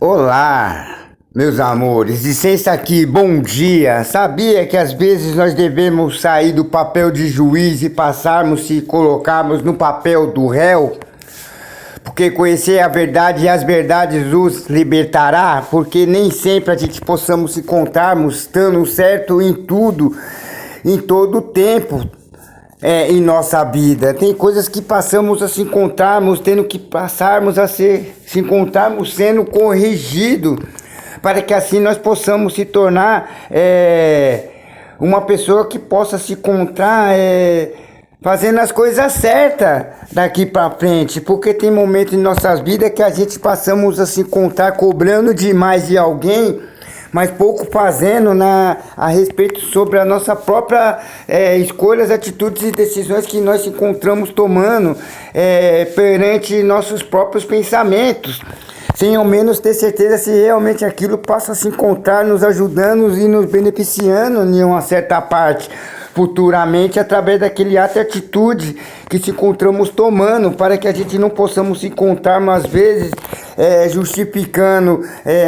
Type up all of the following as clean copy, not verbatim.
Olá, meus amores, licença aqui, bom dia. Sabia que às vezes nós devemos sair do papel de juiz e passarmos e colocarmos no papel do réu? Porque conhecer a verdade e as verdades nos libertará, porque nem sempre a gente possamos se contarmos estando certo em tudo, em todo o tempo. Em nossa vida, tem coisas que passamos a se encontrarmos, tendo que passarmos a se encontrarmos sendo corrigido, para que assim nós possamos se tornar uma pessoa que possa se encontrar fazendo as coisas certas daqui para frente, porque tem momentos em nossas vidas que a gente passamos a se encontrar cobrando demais de alguém, mas pouco fazendo a respeito sobre a nossa própria escolhas, atitudes e decisões que nós encontramos tomando perante nossos próprios pensamentos, sem ao menos ter certeza se realmente aquilo passa a se encontrar nos ajudando e nos beneficiando em uma certa parte futuramente, através daquele ato e atitude que se encontramos tomando, para que a gente não possamos se encontrar às vezes justificando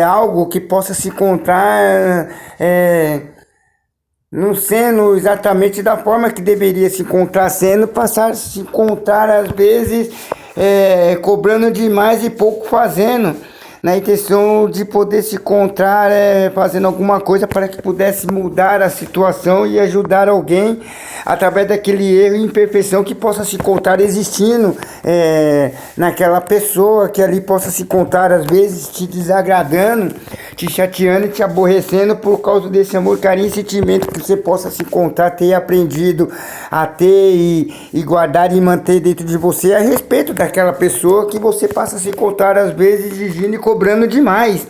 algo que possa se encontrar não sendo exatamente da forma que deveria se encontrar sendo, passar a se encontrar às vezes cobrando demais e pouco fazendo, na intenção de poder se encontrar fazendo alguma coisa para que pudesse mudar a situação e ajudar alguém através daquele erro e imperfeição que possa se encontrar existindo naquela pessoa, que ali possa se encontrar às vezes te desagradando, te chateando e te aborrecendo por causa desse amor, carinho e sentimento que você possa se encontrar, ter aprendido a ter e guardar e manter dentro de você a respeito daquela pessoa que você passa a se encontrar às vezes exigindo e cobrando demais.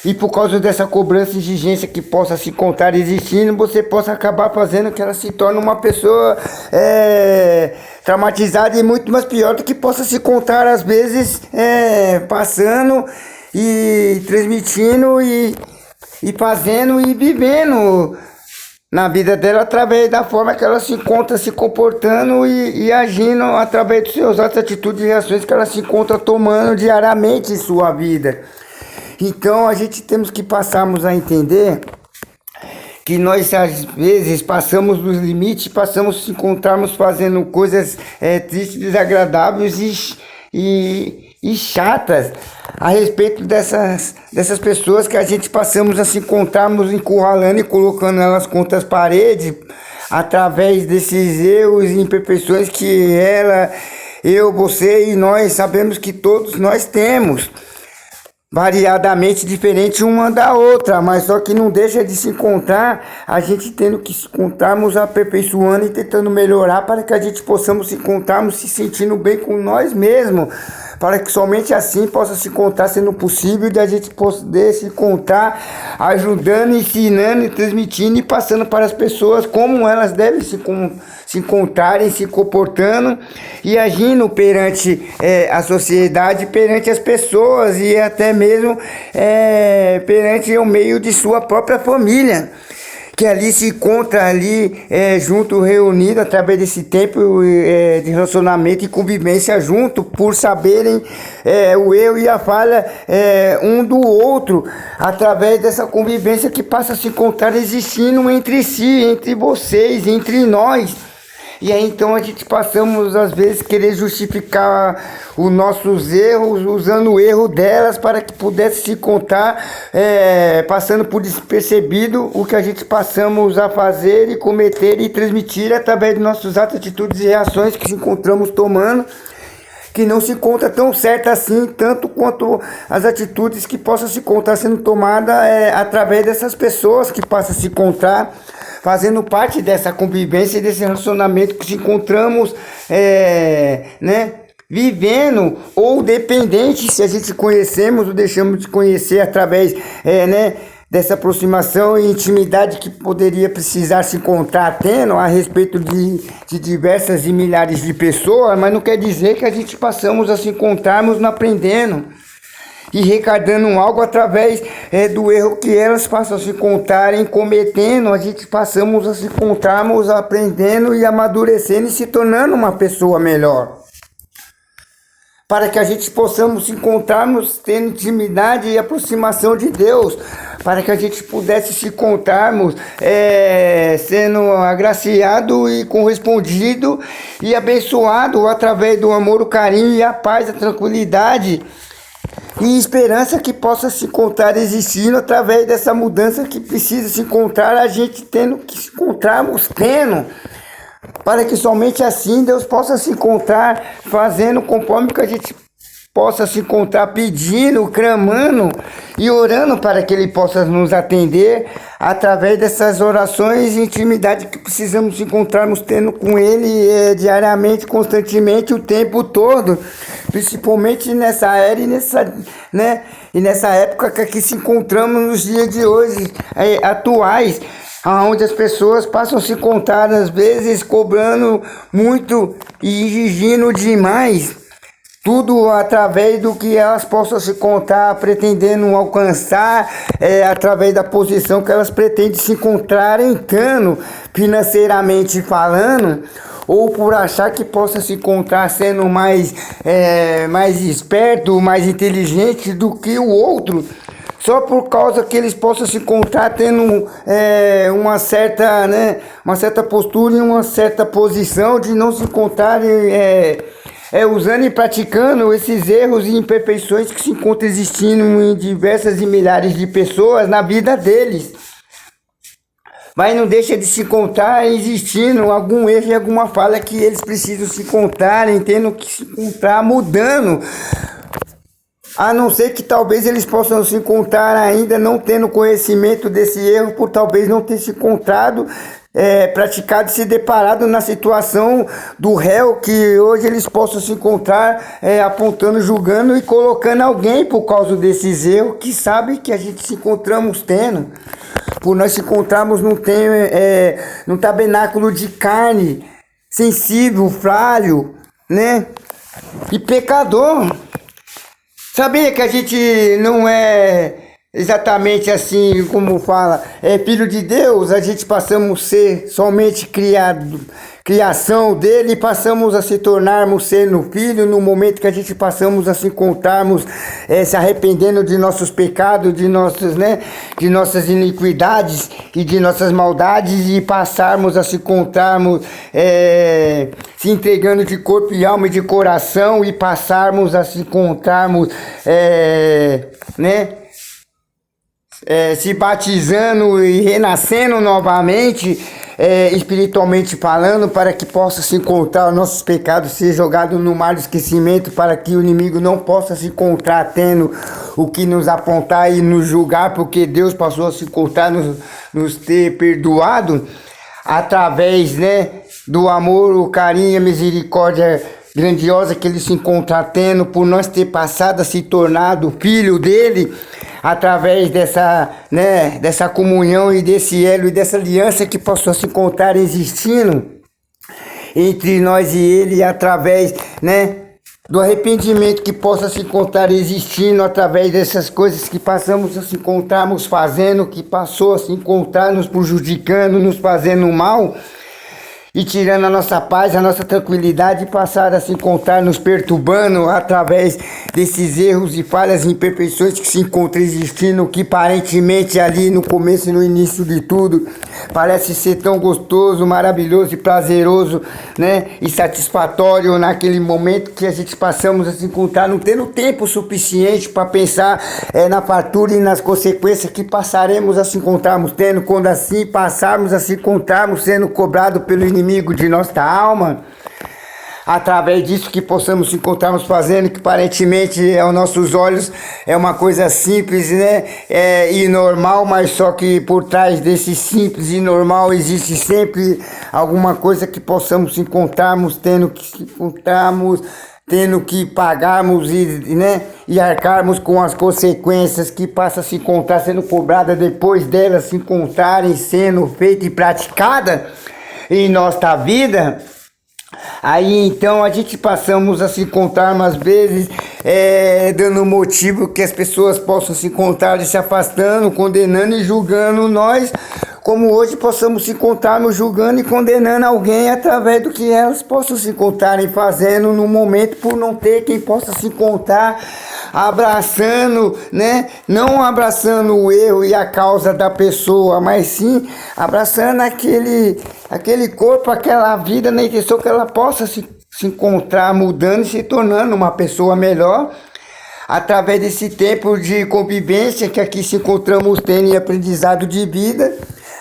E por causa dessa cobrança e exigência que possa se encontrar existindo, você possa acabar fazendo que ela se torne uma pessoa traumatizada e muito mais pior do que possa se encontrar às vezes passando e transmitindo e fazendo e vivendo na vida dela através da forma que ela se encontra se comportando e agindo através dos seus atos, atitudes e reações que ela se encontra tomando diariamente em sua vida. Então a gente temos que passarmos a entender que nós às vezes passamos dos limites, passamos a se encontrarmos fazendo coisas tristes, desagradáveis e chatas a respeito dessas pessoas que a gente passamos a se encontrarmos encurralando e colocando elas contra as paredes através desses erros e imperfeições que ela, eu, você e nós sabemos que todos nós temos, variadamente diferente uma da outra, mas só que não deixa de se encontrar, a gente tendo que se encontrarmos aperfeiçoando e tentando melhorar para que a gente possamos se encontrarmos se sentindo bem com nós mesmos, para que somente assim possa se encontrar sendo possível de a gente poder se encontrar ajudando, ensinando e transmitindo e passando para as pessoas como elas devem se encontrarem, se comportando e agindo perante a sociedade, perante as pessoas e até mesmo perante o meio de sua própria família, que ali se encontra ali junto, reunido através desse tempo de relacionamento e convivência junto, por saberem o erro e a falha um do outro, através dessa convivência que passa a se encontrar existindo entre si, entre vocês, entre nós. E aí então a gente passamos às vezes querer justificar os nossos erros usando o erro delas para que pudesse se contar passando por despercebido o que a gente passamos a fazer e cometer e transmitir através de nossos atos, atitudes e reações que se encontramos tomando, que não se encontra tão certa assim, tanto quanto as atitudes que possam se encontrar sendo tomadas através dessas pessoas que passam a se encontrar fazendo parte dessa convivência e desse relacionamento que se encontramos vivendo ou dependente, se a gente conhecemos ou deixamos de conhecer através dessa aproximação e intimidade que poderia precisar se encontrar tendo a respeito de diversas e milhares de pessoas, mas não quer dizer que a gente passamos a se encontrarmos aprendendo e recardando algo através do erro que elas passam a se encontrarem cometendo. A gente passamos a se encontrarmos aprendendo e amadurecendo e se tornando uma pessoa melhor. para que a gente possamos se encontrarmos tendo intimidade e aproximação de Deus, para que a gente pudesse se encontrarmos sendo agraciado e correspondido e abençoado através do amor, o carinho e a paz, a tranquilidade e esperança que possa se encontrar existindo através dessa mudança que precisa se encontrar, a gente tendo que se encontrarmos tendo, para que somente assim Deus possa se encontrar fazendo conforme que a gente possa se encontrar pedindo, clamando e orando para que Ele possa nos atender através dessas orações e intimidade que precisamos encontrarmos tendo com Ele diariamente, constantemente, o tempo todo, principalmente nessa era e nessa época que se encontramos nos dias de hoje, atuais, onde as pessoas passam a se encontrar às vezes cobrando muito e exigindo demais, tudo através do que elas possam se encontrar pretendendo alcançar, através da posição que elas pretendem se encontrar entrando, financeiramente falando, ou por achar que possa se encontrar sendo mais esperto, mais inteligente do que o outro, só por causa que eles possam se encontrar tendo uma certa postura e uma certa posição de não se encontrarem usando e praticando esses erros e imperfeições que se encontram existindo em diversas e milhares de pessoas na vida deles. Mas não deixa de se encontrar existindo algum erro e alguma falha que eles precisam se encontrarem, tendo que se encontrar mudando. A não ser que talvez eles possam se encontrar ainda não tendo conhecimento desse erro, por talvez não ter se encontrado, praticado e se deparado na situação do réu, que hoje eles possam se encontrar apontando, julgando e colocando alguém por causa desses erros que sabe que a gente se encontramos tendo. Por nós se encontrarmos num tabernáculo de carne, sensível, frágil, né? E pecador. Sabia que a gente não é exatamente assim como fala, filho de Deus? A gente passamos a ser somente criação dele e passamos a se tornarmos sendo filho no momento que a gente passamos a se encontrarmos se arrependendo de nossos pecados, de nossas iniquidades e de nossas maldades, e passarmos a se encontrarmos se entregando de corpo e alma e de coração, e passarmos a se encontrarmos se batizando e renascendo novamente, espiritualmente falando, para que possa se encontrar os nossos pecados, ser jogado no mar do esquecimento, para que o inimigo não possa se encontrar tendo o que nos apontar e nos julgar, porque Deus passou a se encontrar, nos ter perdoado através do amor, o carinho e a misericórdia grandiosa que Ele se encontra tendo por nós ter passado a se tornado filho dele, através dessa comunhão e desse elo e dessa aliança que possam se encontrar existindo entre nós e ele, através do arrependimento que possa se encontrar existindo, através dessas coisas que passamos a se encontrarmos fazendo, que passou a se encontrar nos prejudicando, nos fazendo mal, e tirando a nossa paz, a nossa tranquilidade, e passar a se encontrar nos perturbando através desses erros e falhas e imperfeições que se encontram existindo, que aparentemente ali no começo e no início de tudo parece ser tão gostoso, maravilhoso e prazeroso, e satisfatório naquele momento que a gente passamos a se encontrar, não tendo tempo suficiente para pensar na fartura e nas consequências que passaremos a se encontrarmos tendo, quando assim passarmos a se encontrarmos sendo cobrado pelo inimigo de nossa alma, através disso que possamos encontrarmos fazendo, que aparentemente aos nossos olhos é uma coisa simples, e normal, mas só que por trás desse simples e normal existe sempre alguma coisa que possamos encontrarmos tendo que pagarmos e arcarmos com as consequências que passa a se encontrar sendo cobrada depois delas se encontrarem sendo feita e praticada em nossa vida. Aí então a gente passamos a se encontrar umas vezes dando motivo que as pessoas possam se encontrar se afastando, condenando e julgando nós como hoje possamos se encontrarmos julgando e condenando alguém através do que elas possam se encontrarem fazendo no momento, por não ter quem possa se encontrar abraçando, né? Não abraçando o erro e a causa da pessoa, mas sim abraçando aquele corpo, aquela vida, na intenção que ela possa se encontrar mudando e se tornando uma pessoa melhor, através desse tempo de convivência que aqui se encontramos tendo em aprendizado de vida,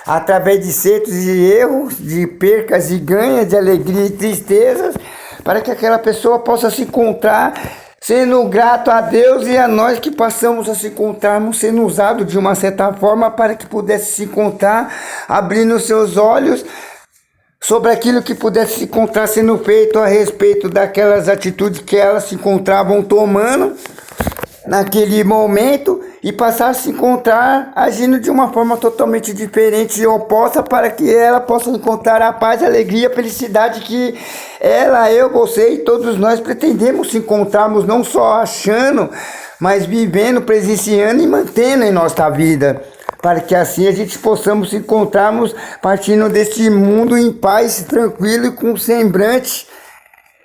através de acertos e erros, de percas e ganhos, de alegria e tristezas, para que aquela pessoa possa se encontrar sendo grato a Deus e a nós que passamos a se encontrarmos sendo usados de uma certa forma para que pudesse se encontrar, abrindo seus olhos sobre aquilo que pudesse se encontrar sendo feito a respeito daquelas atitudes que elas se encontravam tomando naquele momento e passar a se encontrar agindo de uma forma totalmente diferente e oposta, para que ela possa encontrar a paz, a alegria, a felicidade que ela, eu, você e todos nós pretendemos se encontrarmos, não só achando, mas vivendo, presenciando e mantendo em nossa vida, para que assim a gente possamos se encontrarmos partindo deste mundo em paz, tranquilo e com semblante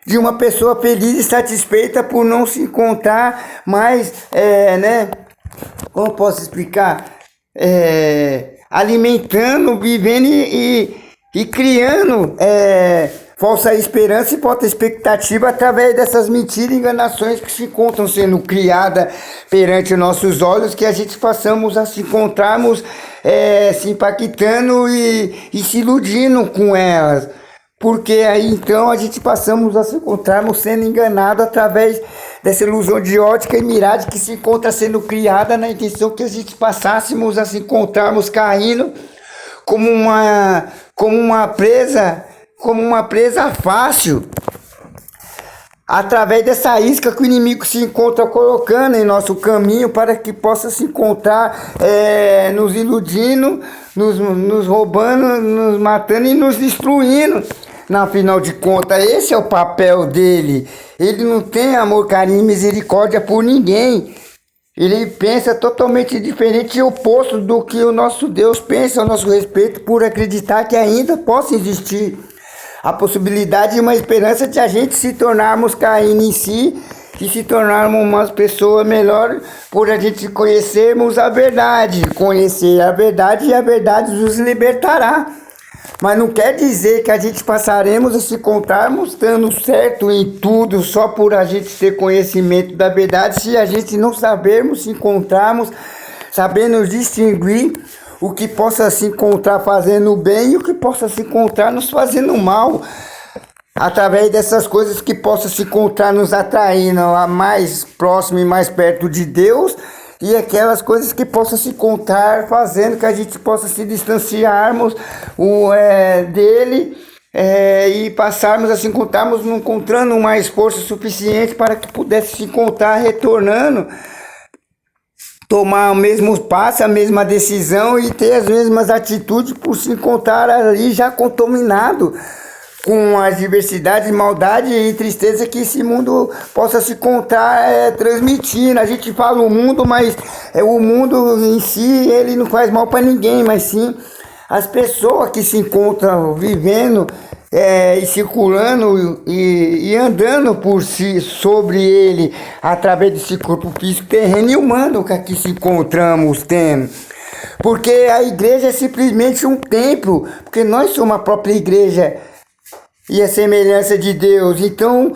de uma pessoa feliz e satisfeita por não se encontrar mais, né? Como posso explicar? Alimentando, vivendo e criando falsa esperança e falsa expectativa através dessas mentiras e enganações que se encontram sendo criadas perante nossos olhos, que a gente passamos a se encontrarmos se impactando e se iludindo com elas. Porque aí então a gente passamos a se encontrarmos sendo enganados através dessa ilusão de ótica e miragem que se encontra sendo criada na intenção que a gente passássemos a se encontrarmos caindo como uma presa fácil, através dessa isca que o inimigo se encontra colocando em nosso caminho, para que possa se encontrar nos iludindo, nos roubando, nos matando e nos destruindo. Na final de contas, esse é o papel dele. Ele não tem amor, carinho e misericórdia por ninguém. Ele pensa totalmente diferente e oposto do que o nosso Deus pensa a nosso respeito, por acreditar que ainda possa existir a possibilidade e uma esperança de a gente se tornarmos Caim em si e se tornarmos uma pessoa melhor, por a gente conhecermos a verdade. Conhecer a verdade e a verdade nos libertará. Mas não quer dizer que a gente passaremos a se encontrarmos estando certo em tudo só por a gente ter conhecimento da verdade, se a gente não sabermos se encontrarmos, sabendo distinguir o que possa se encontrar fazendo bem e o que possa se encontrar nos fazendo mal, através dessas coisas que possa se encontrar nos atraindo a mais próximo e mais perto de Deus, e aquelas coisas que possam se encontrar fazendo que a gente possa se distanciarmos dele e passarmos a se encontrarmos, não encontrando uma força suficiente para que pudesse se encontrar retornando, tomar o mesmo passo, a mesma decisão e ter as mesmas atitudes, por se encontrar ali já contaminado com as diversidades, maldade e tristeza que esse mundo possa se encontrar transmitindo. A gente fala o mundo, mas o mundo em si, ele não faz mal para ninguém, mas sim as pessoas que se encontram vivendo e circulando e andando por si, sobre ele, através desse corpo físico, terreno e humano que aqui se encontramos tendo. Porque a igreja é simplesmente um templo, porque nós somos a própria igreja e a semelhança de Deus. Então,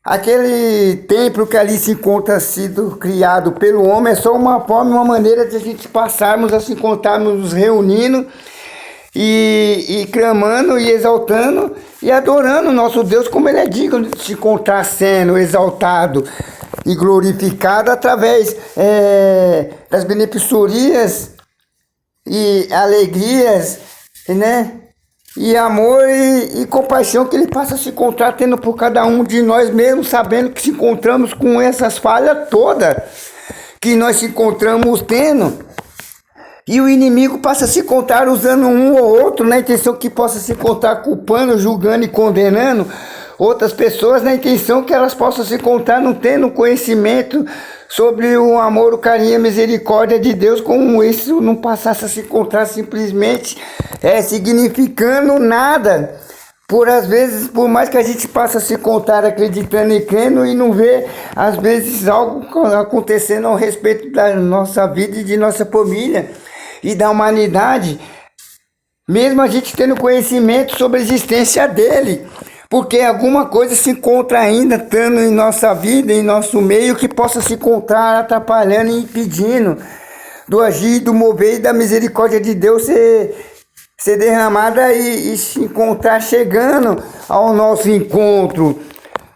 aquele templo que ali se encontra sido criado pelo homem é só uma forma, uma maneira de a gente passarmos a se encontrarmos nos reunindo e clamando e exaltando e adorando o nosso Deus, como ele é digno de se encontrar sendo exaltado e glorificado através das beneficiarias e alegrias, né? E amor e compaixão que ele passa a se encontrar tendo por cada um de nós, mesmo sabendo que se encontramos com essas falhas todas que nós se encontramos tendo. E o inimigo passa a se encontrar usando um ou outro na intenção que possa se encontrar culpando, julgando e condenando outras pessoas, na intenção que elas possam se encontrar não tendo conhecimento sobre o amor, o carinho e a misericórdia de Deus, como isso não passasse a se encontrar simplesmente significando nada. Às vezes, por mais que a gente passe a se contar acreditando e crendo e não vê, às vezes, algo acontecendo ao respeito da nossa vida e de nossa família e da humanidade, mesmo a gente tendo conhecimento sobre a existência dele, porque alguma coisa se encontra ainda estando em nossa vida, em nosso meio, que possa se encontrar atrapalhando e impedindo do agir, do mover e da misericórdia de Deus ser derramada e se encontrar chegando ao nosso encontro,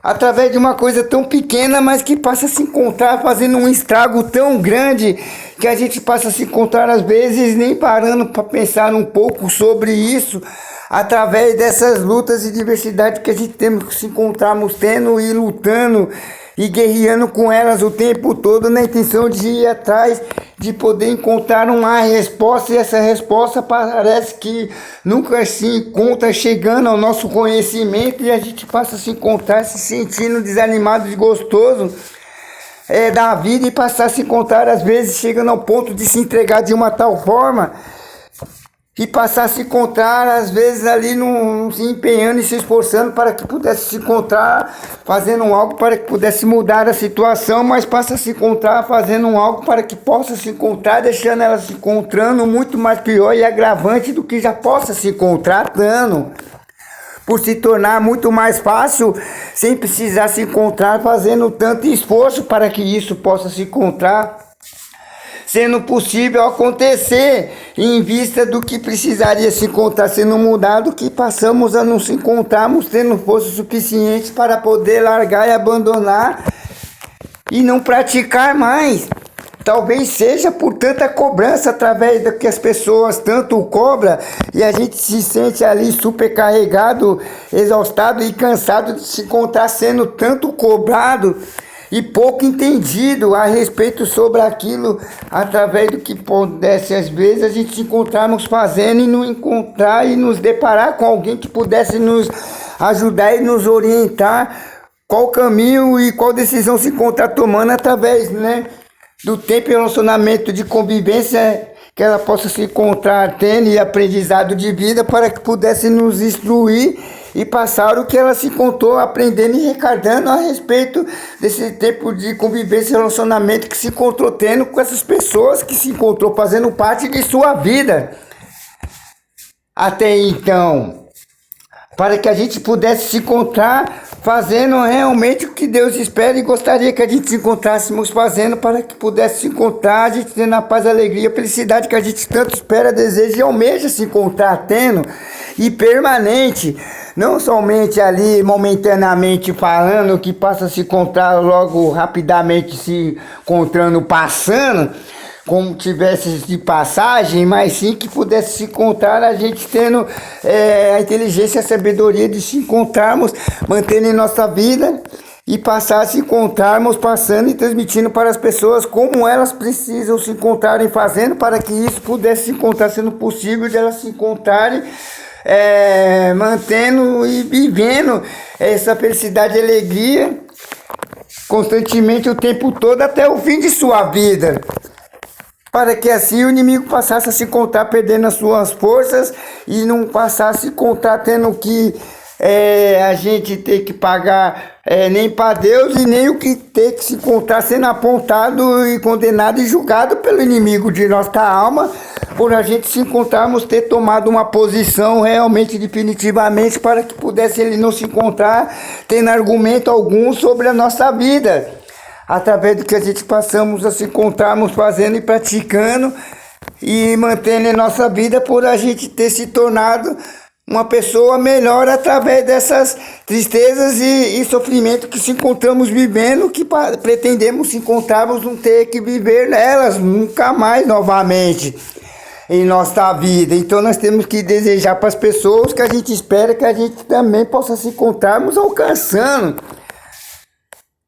através de uma coisa tão pequena, mas que passa a se encontrar fazendo um estrago tão grande, que a gente passa a se encontrar às vezes nem parando para pensar um pouco sobre isso, através dessas lutas e diversidades que a gente temos que se encontrarmos tendo e lutando e guerreando com elas o tempo todo, na intenção de ir atrás, de poder encontrar uma resposta, e essa resposta parece que nunca se encontra chegando ao nosso conhecimento, e a gente passa a se encontrar se sentindo desanimado, desgostoso da vida, e passar a se encontrar às vezes chegando ao ponto de se entregar de uma tal forma, e passar a se encontrar às vezes ali se empenhando e se esforçando para que pudesse se encontrar fazendo algo para que pudesse mudar a situação, mas passa a se encontrar fazendo algo para que possa se encontrar, deixando ela se encontrando muito mais pior e agravante do que já possa se encontrar dando, por se tornar muito mais fácil, sem precisar se encontrar fazendo tanto esforço para que isso possa se encontrar, sendo possível acontecer, em vista do que precisaria se encontrar sendo mudado, que passamos a não se encontrarmos tendo força suficiente para poder largar e abandonar e não praticar mais. Talvez seja por tanta cobrança, através da que as pessoas tanto cobram, e a gente se sente ali supercarregado, exaustado e cansado de se encontrar sendo tanto cobrado e pouco entendido a respeito sobre aquilo, através do que pudesse às vezes a gente se encontrarmos fazendo e não encontrar e nos deparar com alguém que pudesse nos ajudar e nos orientar qual caminho e qual decisão se encontrar tomando, através, do tempo e relacionamento de convivência que ela possa se encontrar tendo, e aprendizado de vida, para que pudesse nos instruir e passar o que ela se encontrou aprendendo e recordando a respeito desse tempo de convivência e relacionamento que se encontrou tendo com essas pessoas que se encontrou fazendo parte de sua vida até então, para que a gente pudesse se encontrar fazendo realmente o que Deus espera e gostaria que a gente se encontrássemos fazendo, para que pudesse se encontrar, a gente tendo a paz, a alegria, a felicidade que a gente tanto espera, deseja e almeja se encontrar tendo, e permanente, não somente ali momentaneamente falando, que passa a se encontrar logo rapidamente se encontrando, passando, como tivesse de passagem, mas sim que pudesse se encontrar a gente tendo a inteligência e a sabedoria de se encontrarmos, mantendo em nossa vida e passar a se encontrarmos, passando e transmitindo para as pessoas como elas precisam se encontrarem fazendo, para que isso pudesse se encontrar sendo possível de elas se encontrarem, mantendo e vivendo essa felicidade e alegria constantemente o tempo todo até o fim de sua vida, para que assim o inimigo passasse a se encontrar perdendo as suas forças e não passasse a se encontrar tendo que a gente ter que pagar nem para Deus, e nem o que ter que se encontrar sendo apontado e condenado e julgado pelo inimigo de nossa alma, por a gente se encontrarmos ter tomado uma posição realmente definitivamente, para que pudesse ele não se encontrar tendo argumento algum sobre a nossa vida, através do que a gente passamos a se encontrarmos fazendo e praticando e mantendo em nossa vida, por a gente ter se tornado uma pessoa melhor através dessas tristezas e sofrimento que se encontramos vivendo, que pretendemos se encontrarmos não ter que viver nelas nunca mais novamente em nossa vida. Então nós temos que desejar para as pessoas que a gente espera que a gente também possa se encontrarmos alcançando,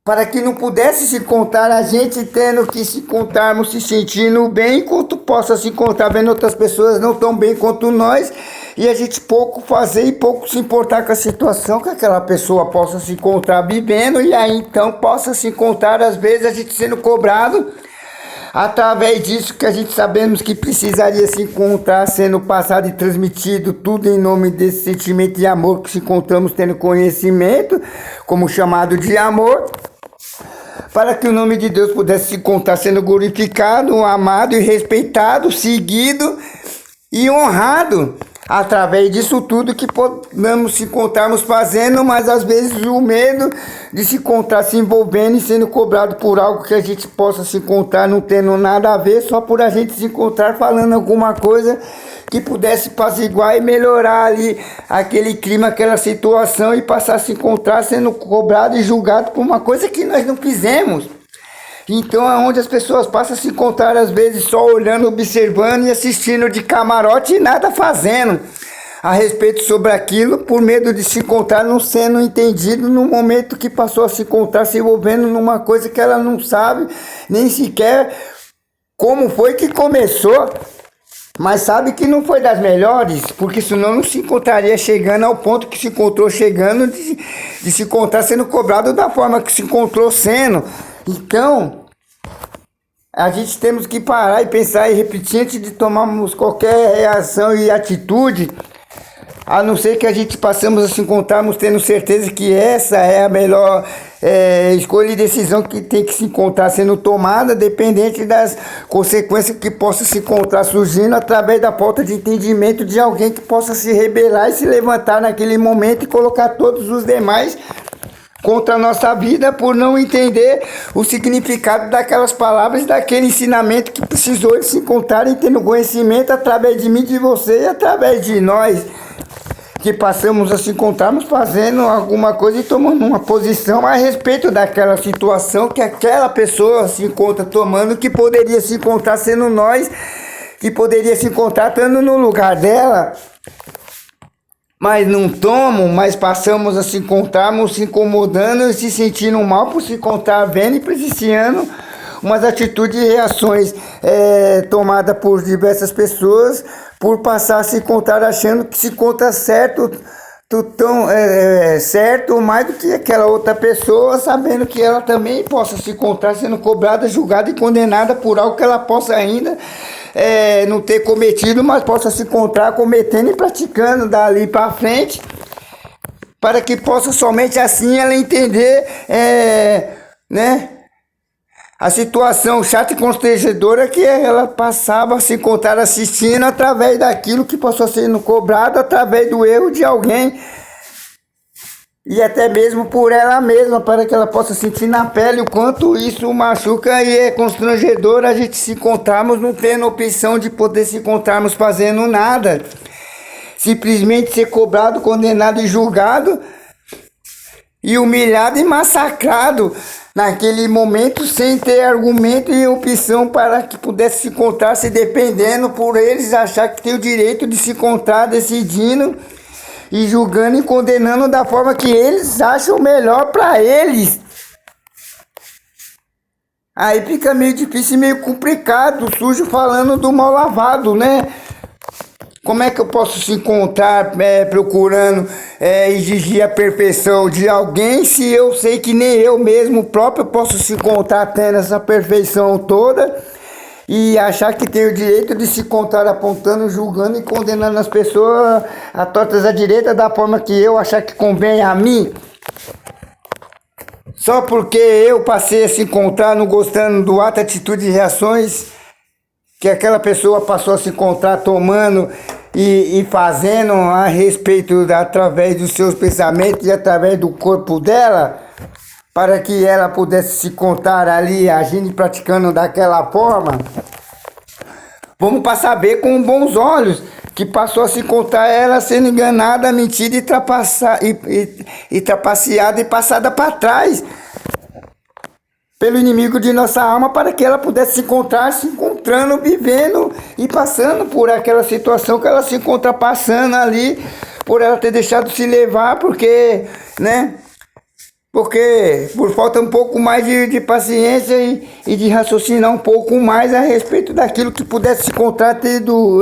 para que não pudesse se encontrar a gente tendo que se encontrarmos se sentindo bem, enquanto possa se encontrar vendo outras pessoas não tão bem quanto nós, e a gente pouco fazer e pouco se importar com a situação que aquela pessoa possa se encontrar vivendo, e aí então possa se encontrar, às vezes, a gente sendo cobrado através disso que a gente sabemos que precisaria se encontrar, sendo passado e transmitido tudo em nome desse sentimento de amor que se encontramos tendo conhecimento, como chamado de amor, para que o nome de Deus pudesse se encontrar sendo glorificado, amado e respeitado, seguido e honrado. Através disso tudo que podemos se encontrarmos fazendo, mas às vezes o medo de se encontrar se envolvendo e sendo cobrado por algo que a gente possa se encontrar não tendo nada a ver, só por a gente se encontrar falando alguma coisa que pudesse apaziguar e melhorar ali aquele clima, aquela situação, e passar a se encontrar sendo cobrado e julgado por uma coisa que nós não fizemos. Então é onde as pessoas passam a se encontrar, às vezes só olhando, observando e assistindo de camarote e nada fazendo a respeito sobre aquilo, por medo de se encontrar não sendo entendido no momento que passou a se encontrar, se envolvendo numa coisa que ela não sabe nem sequer como foi que começou, mas sabe que não foi das melhores, porque senão não se encontraria chegando ao ponto que se encontrou chegando, de se encontrar sendo cobrado da forma que se encontrou sendo. Então, a gente temos que parar e pensar e repetir antes de tomarmos qualquer reação e atitude, a não ser que a gente passamos a se encontrarmos tendo certeza que essa é a melhor escolha e decisão que tem que se encontrar sendo tomada, dependente das consequências que possa se encontrar surgindo através da falta de entendimento de alguém que possa se rebelar e se levantar naquele momento e colocar todos os demais contra a nossa vida por não entender o significado daquelas palavras, daquele ensinamento que precisou de se encontrar e tendo conhecimento através de mim, de você e através de nós, que passamos a se encontrarmos fazendo alguma coisa e tomando uma posição a respeito daquela situação que aquela pessoa se encontra tomando, que poderia se encontrar sendo nós, que poderia se encontrar estando no lugar dela, mas não tomam, mas passamos a se encontrarmos se incomodando e se sentindo mal por se encontrar vendo e presenciando umas atitudes e reações tomadas por diversas pessoas, por passar a se encontrar achando que se encontra certo, certo mais do que aquela outra pessoa, sabendo que ela também possa se encontrar sendo cobrada, julgada e condenada por algo que ela possa ainda não ter cometido, mas possa se encontrar cometendo e praticando dali para frente, para que possa somente assim ela entender a situação chata e constrangedora que ela passava a se encontrar assistindo através daquilo que passou sendo cobrado, através do erro de alguém, e até mesmo por ela mesma, para que ela possa sentir na pele o quanto isso machuca e é constrangedor a gente se encontrarmos não tendo opção de poder se encontrarmos fazendo nada, simplesmente ser cobrado, condenado e julgado e humilhado e massacrado naquele momento, sem ter argumento e opção para que pudesse se encontrar, se dependendo por eles achar que tem o direito de se encontrar decidindo e julgando e condenando da forma que eles acham melhor para eles. Aí fica meio difícil e meio complicado, sujo falando do mal lavado, né? Como é que eu posso se encontrar procurando exigir a perfeição de alguém, se eu sei que nem eu mesmo próprio posso se encontrar tendo essa perfeição toda e achar que tem o direito de se encontrar apontando, julgando e condenando as pessoas a tortas à direita da forma que eu achar que convém a mim? Só porque eu passei a se encontrar não gostando do ato, atitude e reações que aquela pessoa passou a se encontrar tomando e fazendo a respeito através dos seus pensamentos e através do corpo dela, para que ela pudesse se encontrar ali agindo e praticando daquela forma. Vamos passar a ver com bons olhos que passou a se encontrar ela sendo enganada, mentira e trapaceada e passada para trás pelo inimigo de nossa alma, para que ela pudesse se encontrar, se encontrando, vivendo e passando por aquela situação que ela se encontra passando ali, por ela ter deixado se levar, porque, Porque por falta um pouco mais de paciência e de raciocinar um pouco mais a respeito daquilo que pudesse se encontrar, tendo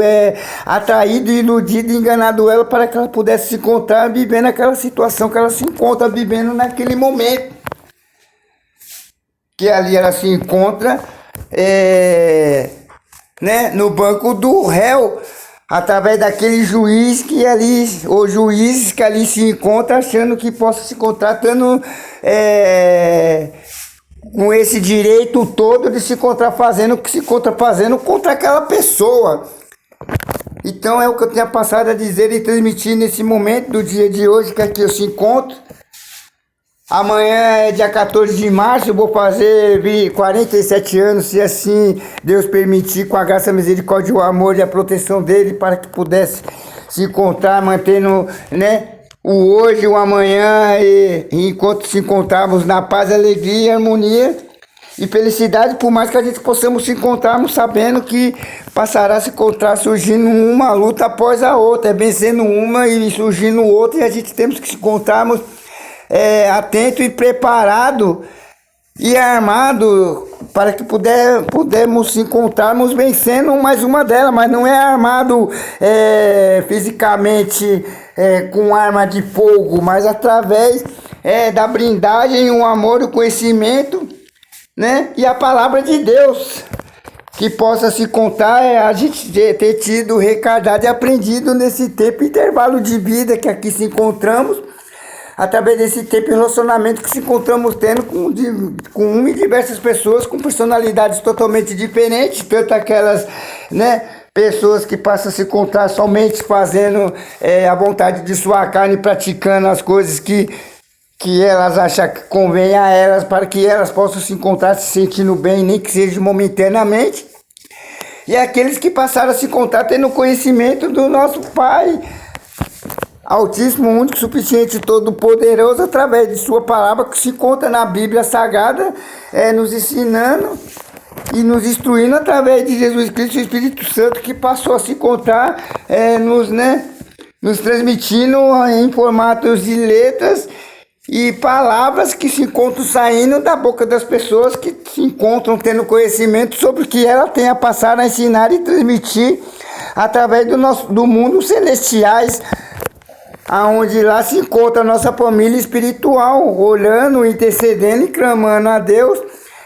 atraído, iludido, enganado ela para que ela pudesse se encontrar vivendo aquela situação que ela se encontra vivendo naquele momento. Que ali ela se encontra né, no banco do réu, através daquele juiz que ali, ou juízes que ali se encontra achando que possa se encontrar tendo com esse direito todo de se encontrar fazendo o que se encontra fazendo contra aquela pessoa. Então é o que eu tinha passado a dizer e transmitir nesse momento do dia de hoje, que aqui eu se encontro. Amanhã é dia 14 de março, eu vou fazer 47 anos, se assim Deus permitir, com a graça, a misericórdia, o amor e a proteção dele, para que pudesse se encontrar, mantendo, né, o hoje, o amanhã, e enquanto se encontrarmos na paz, alegria, harmonia e felicidade, por mais que a gente possamos se encontrarmos sabendo que passará a se encontrar surgindo uma luta após a outra, vencendo uma e surgindo outra, e a gente temos que se encontrarmos atento e preparado e armado para que pudemos se encontrarmos vencendo mais uma delas, mas não é armado fisicamente com arma de fogo, mas através da blindagem, o amor, o conhecimento, né, e a palavra de Deus, que possa se contar a gente ter tido recardado e aprendido nesse tempo, intervalo de vida que aqui se encontramos, através desse tempo de relacionamento que se encontramos tendo com uma e diversas pessoas com personalidades totalmente diferentes, tanto aquelas, né, pessoas que passam a se encontrar somente fazendo a vontade de sua carne, praticando as coisas que elas acham que convém a elas, para que elas possam se encontrar se sentindo bem, nem que seja momentaneamente. E aqueles que passaram a se encontrar tendo conhecimento do nosso Pai Altíssimo, único, suficiente, todo-poderoso, através de sua palavra que se encontra na Bíblia Sagrada, nos ensinando e nos instruindo através de Jesus Cristo e o Espírito Santo, que passou a se encontrar, nos transmitindo em formatos de letras e palavras que se encontram saindo da boca das pessoas que se encontram tendo conhecimento sobre o que ela tem a passar, a ensinar e transmitir através do mundo celestiais, aonde lá se encontra a nossa família espiritual, orando, intercedendo e clamando a Deus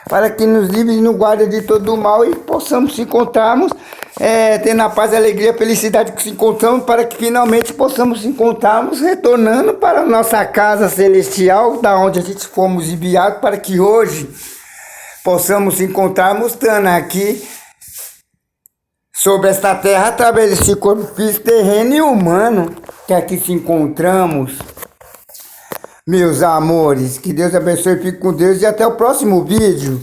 para que nos livre e nos guarde de todo o mal e possamos se encontrarmos, tendo a paz, a alegria, a felicidade que se encontramos, para que finalmente possamos se encontrarmos retornando para a nossa casa celestial, da onde a gente fomos enviados, para que hoje possamos se encontrarmos estando aqui sobre esta terra, através desse corpo físico, terreno e humano que aqui se encontramos. Meus amores, que Deus abençoe, fique com Deus e até o próximo vídeo.